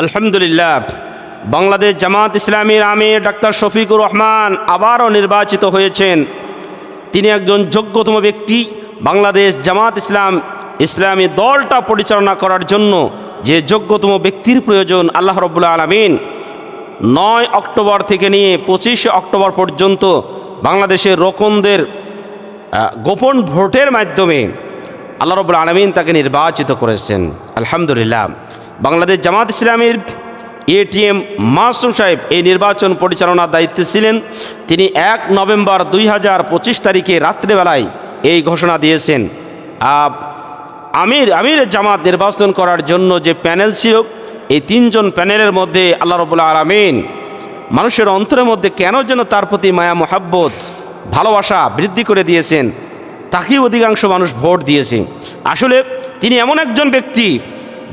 আলহামদুলিল্লাহ, বাংলাদেশ জামাত ইসলামীর আমির ডাক্তার শফিকুর রহমান আবারও নির্বাচিত হয়েছেন। তিনি একজন যোগ্যতম ব্যক্তি। বাংলাদেশ জামাত ইসলামী দলটা পরিচালনা করার জন্য যে যোগ্যতম ব্যক্তির প্রয়োজন, আল্লাহ রাব্বুল আলামিন 9 অক্টোবর থেকে নিয়ে 25 অক্টোবর পর্যন্ত বাংলাদেশের রোকনদের গোপন ভোটের মাধ্যমে আল্লাহ রাব্বুল আলামিন তাকে নির্বাচিত করেছেন। আলহামদুলিল্লাহ, বাংলাদেশ জামাত ইসলামীর এটিএম মাসুম সাহেব এই নির্বাচন পরিচালনার দায়িত্বে ছিলেন। তিনি 1 নভেম্বর 2025 তারিখে রাত্রেবেলায় এই ঘোষণা দিয়েছেন, আমির জামাত নির্বাচন করার জন্য যে প্যানেল ছিল, এই 3 জন প্যানেলের মধ্যে আল্লাহ রাব্বুল আলামিন মানুষের অন্তরের মধ্যে কেন যেন তার প্রতি মায়া মোহাব্বত ভালোবাসা বৃদ্ধি করে দিয়েছেন, তাকেই অধিকাংশ মানুষ ভোট দিয়েছে। আসলে তিনি এমন একজন ব্যক্তি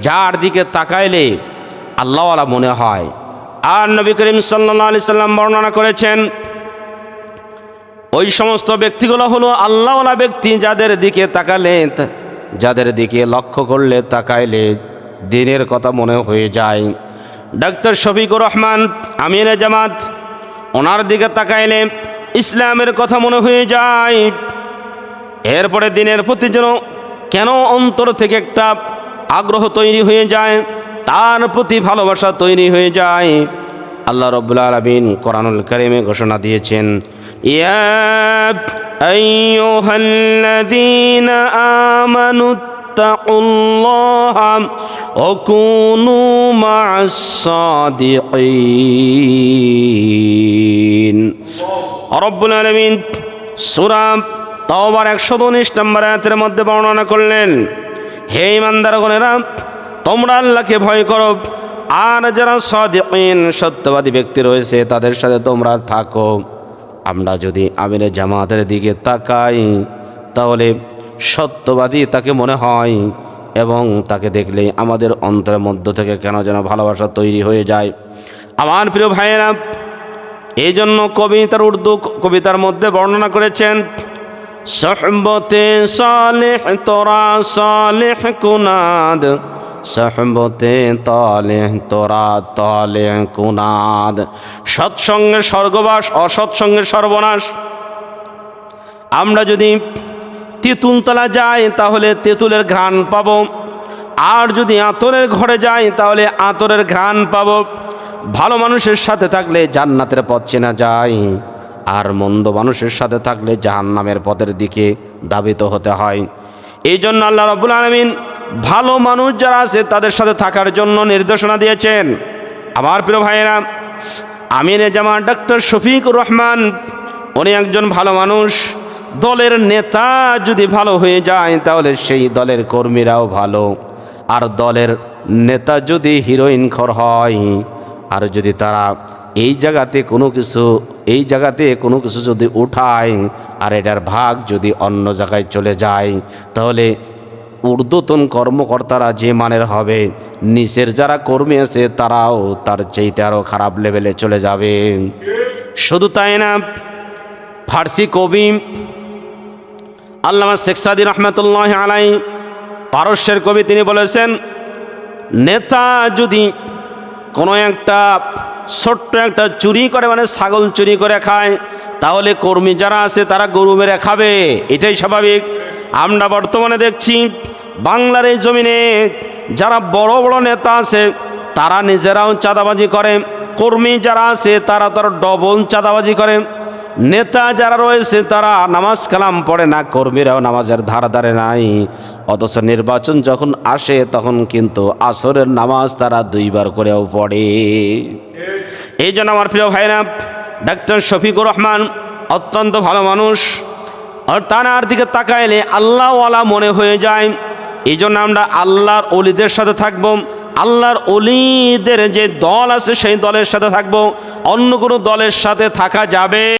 যার দিকে তাকাইলে আল্লাহওয়ালা মনে হয়। আর নবী করিম সাল্লাল্লাহু আলাইহি সাল্লাম বর্ণনা করেছেন, ওই সমস্ত ব্যক্তিগুলো হলো আল্লাহওয়ালা ব্যক্তি যাদের দিকে লক্ষ্য করলে তাকাইলে দিনের কথা মনে হয়ে যায়। ডাক্তার শফিকুর রহমান আমির জামাত, ওনার দিকে তাকাইলে ইসলামের কথা মনে হয়ে যায়। এরপরে দিনের প্রতি যেন কেন অন্তর থেকে একটা আগ্রহ তৈরি হয়ে যায়, তার প্রতি ভালোবাসা তৈরি হয়ে যায়। আল্লাহ রাব্বুল আলামিন কোরআনুল কারীমে ঘোষণা দিয়েছেন, ইয়া আইয়ুহাল্লাযীনা আমানুত্তাকুল্লাহা ওয়া কুনু মা'আস সাদিকিন। রাব্বুল আলামিন সূরা তাওবার 119 নম্বর আয়াতের মধ্যে বর্ণনা করলেন, হে ঈমানদারগণেরা, তোমরা আল্লাহকে ভয় করো, আর যারা সাদিকিন সত্যবাদী ব্যক্তি রয়েছে তাদের সাথে তোমরা থাকো। আমরা যদি আমিরে জামাতের দিকে তাকাই তাহলে সত্যবাদী তাকে মনে হয়, এবং তাকে দেখলে আমাদের অন্তরের মধ্য থেকে কেন যেন ভালোবাসা তৈরি হয়ে যায়। আমার প্রিয় ভাইয়েরা, এই জন্য উর্দু কবিতার মধ্যে বর্ণনা করেছেন, সোহবতে সালেহ তোরা সালেহ কুনাদ, সোহবতে তালেহ তোরা তালেহ কুনাদ। সৎসঙ্গের স্বর্গবাস, অসৎসঙ্গের সর্বনাশ। আমরা যদি তেঁতুলতলা যাই তাহলে তেঁতুলের ঘ্রাণ পাব, আর যদি আতরের ঘরে যাই তাহলে আতরের ঘ্রাণ পাব। ভালো মানুষের সাথে থাকলে জান্নাতের পথ চেনা যায়, আর মন্দ মানুষের সাথে থাকলে জাহান্নামের পথের দিকে ধাবিত হতে হয়। এই জন্য আল্লাহ রাব্বুল আলামিন ভালো মানুষ যারা আছে তাদের সাথে থাকার জন্য নির্দেশনা দিয়েছেন। আমার প্রিয় ভাইয়েরা, আমিরে জামাত ডাক্তার শফিকুর রহমান উনি একজন ভালো মানুষ। দলের নেতা যদি ভালো হয়ে যায় তাহলে সেই দলের কর্মীরাও ভালো, আর দলের নেতা যদি হিরোইনখোর হয়, আর যদি তারা এই জায়গাতে কোনো কিছু যদি উঠায় আর এটার ভাগ যদি অন্য জায়গায় চলে যায়, তাহলে ঊর্ধ্বতন কর্মকর্তারা যে মানের হবে, নিচের যারা কর্মী আছে তারাও তার চাইতে আরও খারাপ লেভেলে চলে যাবে। শুধু তাই না, ফার্সি কবি আল্লামা শেখ সাদী রহমতুল্লাহ আলাইহি, পারস্যের কবি, তিনি বলেছেন, নেতা যদি কোনো একটা ছোট্ট একটা চুরি করে, মানে ছাগল চুরি করে খায়, তাহলে কর্মী যারা আছে তারা গরু মেরে খাবে, এটাই স্বাভাবিক। আমরা বর্তমানে দেখছি বাংলার এই জমিনে যারা বড় বড় নেতা আছে তারা নিজেরাও চাঁদাবাজি করে, কর্মী যারা আছে তারা তার ডবল চাঁদাবাজি করে। নেতা যারা রয়েছে তারা নামাজ কালাম পড়ে না, কর্মীরাও নামাজের ধারে নাই, অথচ নির্বাচন যখন আসে তখন কিন্তু আসরের নামাজ তারা 2 বার করেও পড়ে। এই জন্য আমার প্রিয় ভাইরা, ডাক্তার শফিকুর রহমান অত্যন্ত ভালো মানুষ, আর তার দিকে তাকাইলে আল্লাহওয়ালা মনে হয়ে যায়। এই জন্য আমরা আল্লাহর ওলিদের সাথে থাকবো, আল্লাহর ওলিদের যে দল আছে সেই দলের সাথে থাকবো, অন্য কোনো দলের সাথে থাকা যাবে